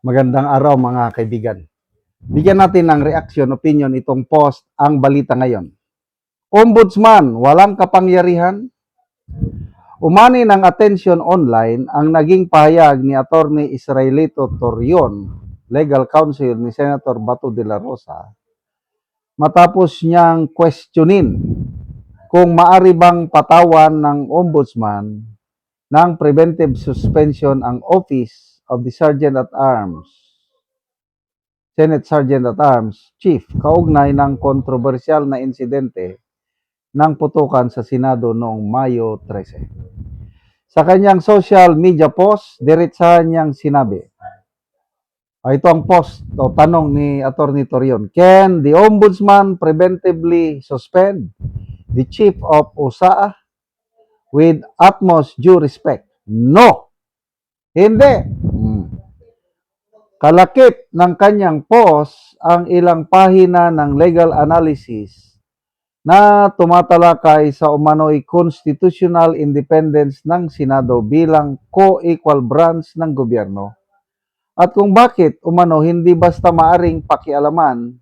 Magandang araw mga kaibigan. Bigyan natin ng reaction, opinion itong post ang balita ngayon. Ombudsman, walang kapangyarihan? Umani ng atensyon online ang naging pahayag ni Attorney Israelito Torion, Legal Counsel ni Senator Bato de la Rosa, matapos niyang questionin kung maari bang patawan ng Ombudsman ng preventive suspension ang Office of the Sergeant at Arms, Senate Sergeant at Arms Chief, kaugnay ng kontrobersyal na insidente ng putukan sa Senado noong Mayo 13. Sa kanyang social media post, diretsahan niyang sinabi, ito ang post o tanong ni Attorney Torion, can the Ombudsman preventively suspend the Chief of OSAA with utmost due respect? No! Hindi! Kalakip ng kanyang post ang ilang pahina ng legal analysis na tumatalakay sa umano'y constitutional independence ng Senado bilang co-equal branch ng gobyerno at kung bakit umano hindi basta maaring pakialaman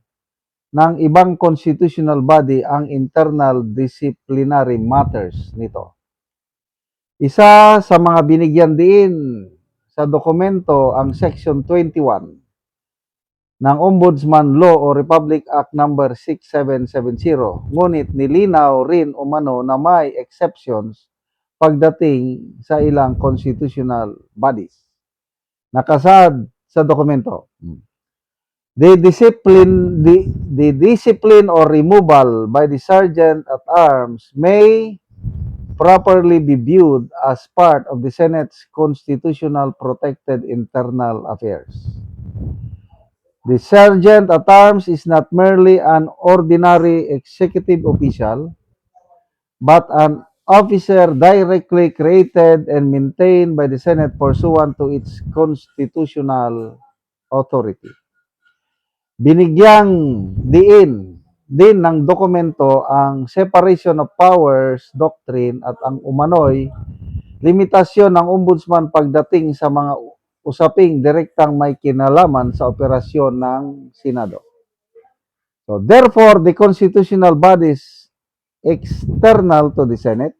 ng ibang constitutional body ang internal disciplinary matters nito. Isa sa mga binigyan din sa dokumento ang Section 21 ng Ombudsman Law o Republic Act No. 6770. Ngunit nilinaw rin umano na may exceptions pagdating sa ilang constitutional bodies. Nakasad sa dokumento. The discipline or removal by the Sergeant at Arms may properly be viewed as part of the Senate's constitutional protected internal affairs. The Sergeant at Arms is not merely an ordinary executive official, but an officer directly created and maintained by the Senate pursuant to its constitutional authority. Binigyang din ng dokumento ang separation of powers doctrine at ang umano'y limitasyon ng ombudsman pagdating sa mga usaping direktang may kinalaman sa operasyon ng Senado. So, therefore, the constitutional bodies external to the Senate,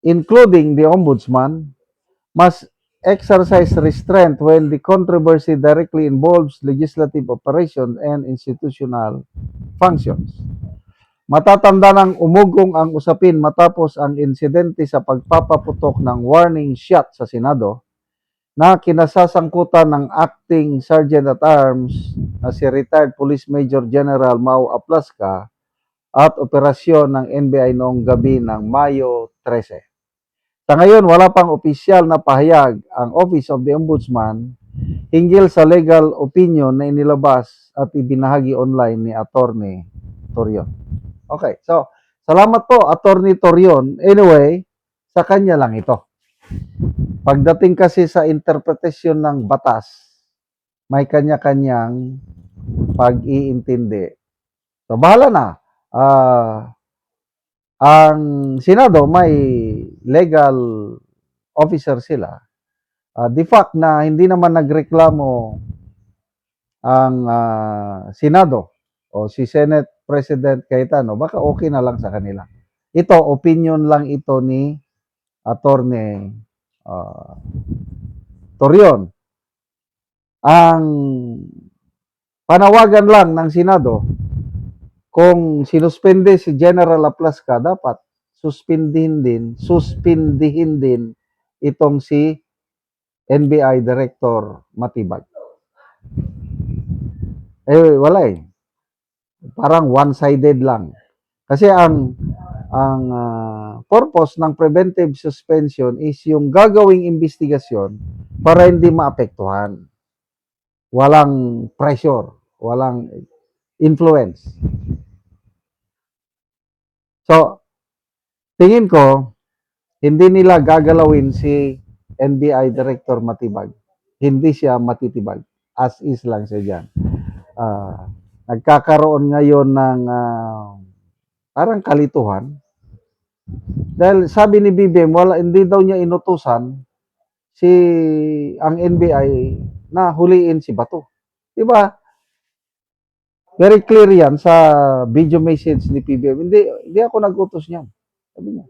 including the Ombudsman, must exercise restraint when the controversy directly involves legislative operations and institutional functions. Matatanda ng umugong ang usapin matapos ang insidente sa pagpapaputok ng warning shot sa Senado na kinasasangkutan ng acting Sergeant at Arms na si retired Police Major General Mau Aplasca at operasyon ng NBI noong gabi ng Mayo 13. Sa ngayon, wala pang opisyal na pahayag ang Office of the Ombudsman hinggil sa legal opinion na inilabas at ibinahagi online ni Attorney Torion. Okay, so salamat po Attorney Torion. Anyway, sa kanya lang ito. Pagdating kasi sa interpretasyon ng batas, may kanya-kanyang pag-iintindi. So, bahala na. Ang Senado, may legal officer sila. The fact na hindi naman nagreklamo ang Senado o si Senate President Cayetano, baka okay na lang sa kanila. Ito, opinion lang ito ni Attorney Torion. Ang panawagan lang ng Senado, kung sinuspende si General Aplasca, dapat suspindihin din itong si NBI Director Matibag. Wala eh. Parang one-sided lang. Kasi ang purpose ng preventive suspension is yung gagawing investigasyon para hindi maapektuhan. Walang pressure, walang influence. So, tingin ko, hindi nila gagalawin si NBI Director Matibag. Hindi siya matitibag. As is lang siya dyan. Nagkakaroon ngayon ng parang kalituhan. Dahil sabi ni BBM, hindi daw niya inutusan ang NBI na huliin si Bato. Di ba? Very clear yan sa video message ni PBM. Hindi ako nag-utos niyan. Sabi niya.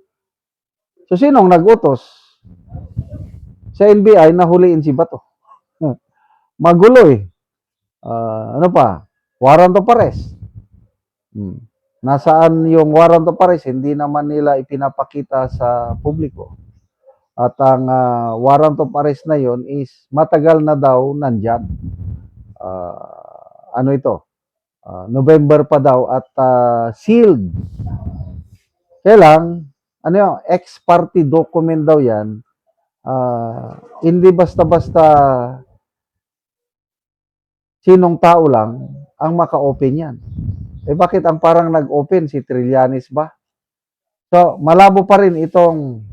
So, sinong nag-utos? Sa NBI na huliin si Bato. Magulo eh. Ano pa? Warrant of arrest. Nasaan yung warrant of arrest? Hindi naman nila ipinapakita sa publiko. At ang warrant of arrest na yon is matagal na daw nandyan. Ano ito? November pa daw at sealed. Kailang, ano yun, ex-party document daw yan. Hindi basta-basta sinong tao lang ang maka-open yan. Bakit ang parang nag-open si Trillanes ba? So, malabo pa rin itong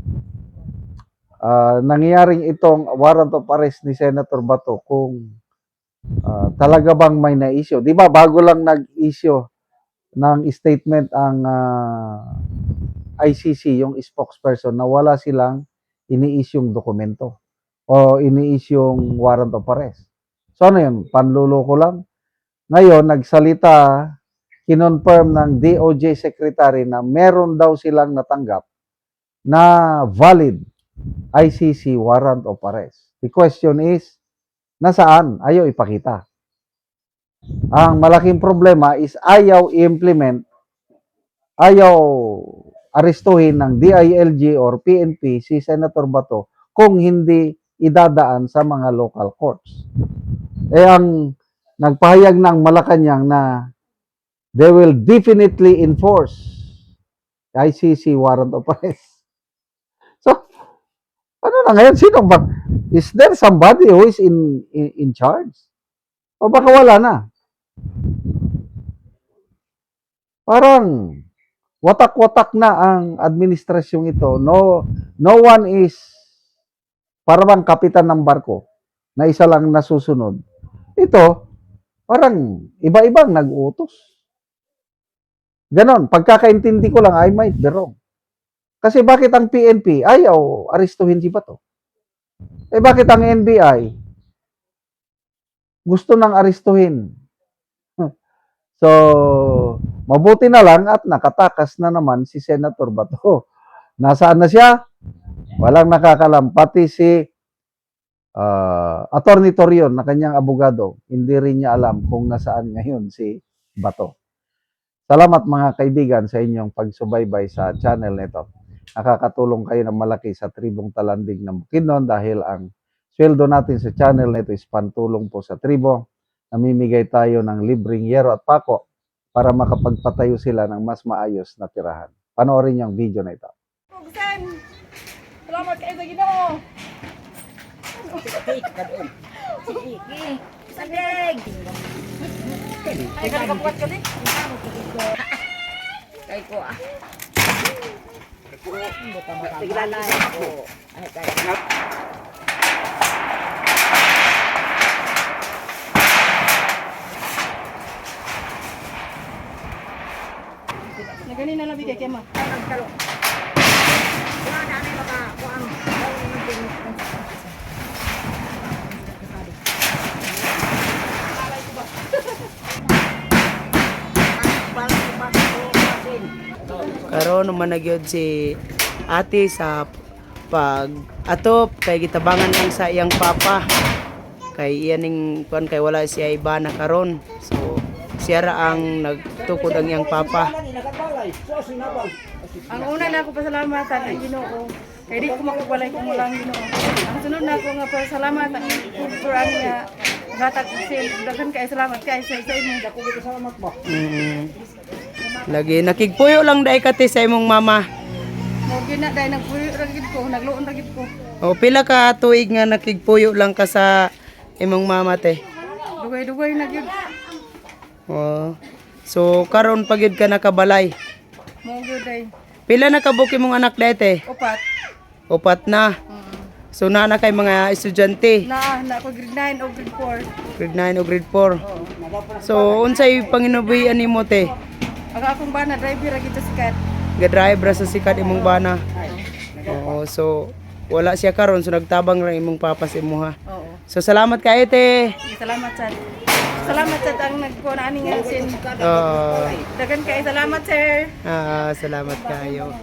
nangyaring itong warrant of arrest ni Senator Bato kung talaga bang may na-issue. Di ba, bago lang nag-issue ng statement ang ICC, yung spokesperson, na wala silang ini-issue'ng dokumento o ini-issue'ng warrant of arrest. So ano yun? Panluloko lang. Ngayon, nagsalita, kinonfirm ng DOJ Secretary na meron daw silang natanggap na valid ICC warrant of arrest. The question is, nasaan? Ayaw ipakita. Ang malaking problema is ayaw i-implement, ayaw arestuhin ng DILG or PNP si Senator Bato kung hindi idadaan sa mga local courts. Ang nagpahayag ng Malacanang na they will definitely enforce ICC warrant of arrest. So, ano na ngayon? Sino ba? Is there somebody who is in charge? O baka wala na? Parang watak-watak na ang administrasyong ito. No one is parang kapitan ng barko na isa lang nasusunod. Ito, parang iba-ibang nag-utos. Ganon, pagkakaintindi ko lang, I might be wrong. Kasi bakit ang PNP ayaw arestuhin si Bato? Bakit ang NBI gusto nang arestuhin? So, mabuti na lang at nakatakas na naman si Senator Bato. Nasaan na siya? Walang nakakalam. Pati si Attorney Torion na kanyang abogado, hindi rin niya alam kung nasaan ngayon si Bato. Salamat mga kaibigan sa inyong pagsubaybay sa channel nito. Nakakatulong kayo ng malaki sa tribong Talandig ng Bukidnon dahil ang sweldo natin sa channel nito is pantulong po sa tribo. Namimigay tayo ng libreng yero at pako para makapagpatayo sila ng mas maayos na tirahan. Panoorin niyo ang video na ito. Salamat kayo sa Ginoo. Sagig. Ay ka nakabuhat ka din? Kay ko ah. Tiglalay ko. Ay kay. Nagani na labi kay Kema. Nagkalo. Wala na ni maka kuang. Karon naman nagyod si ate sa pag atop kay gitabangan lang sa iyang papa kay iyaning kuan kay wala siya iba na karon, so siya ra ang nagtukod ang iyang papa. Ang una na ako pasalamatan ang Ginoo kay di ko makabalay kung walang Ginoo. Ang sunod na ako nga pasalamatan ang Quran nga gatag sin daghan kay salamat kay sa inyo. Dako ko salamat ba. Lagi nakigpuyo lang dai kati sa imong mama. Mo gina dai nagpuyo ra gid ko, nagluon ra gid ko. O pila ka tuig nga nakigpuyo lang ka sa imong mama te? Dugay-dugay na gid. O so karon pagid ka nakabalay. Mo gid dai. Pila na kabuk imong anak dete? Upat. Upat na. So na kay mga estudyante, Na ko grade 9 o grade 4. grade 9 o grade 4. So unsay panginubuhian nimo te? Ang akong bana driver ra gid sa sikat. Ga-drive ra sa sikat imong bana. Oo, so wala siya karon so nagtabang lang imong papa sa imuha. Oo. So salamat kay te. Salamat sa ang nagkuha ani nga sin. Oh, Dagan kay salamat sir. salamat kayo.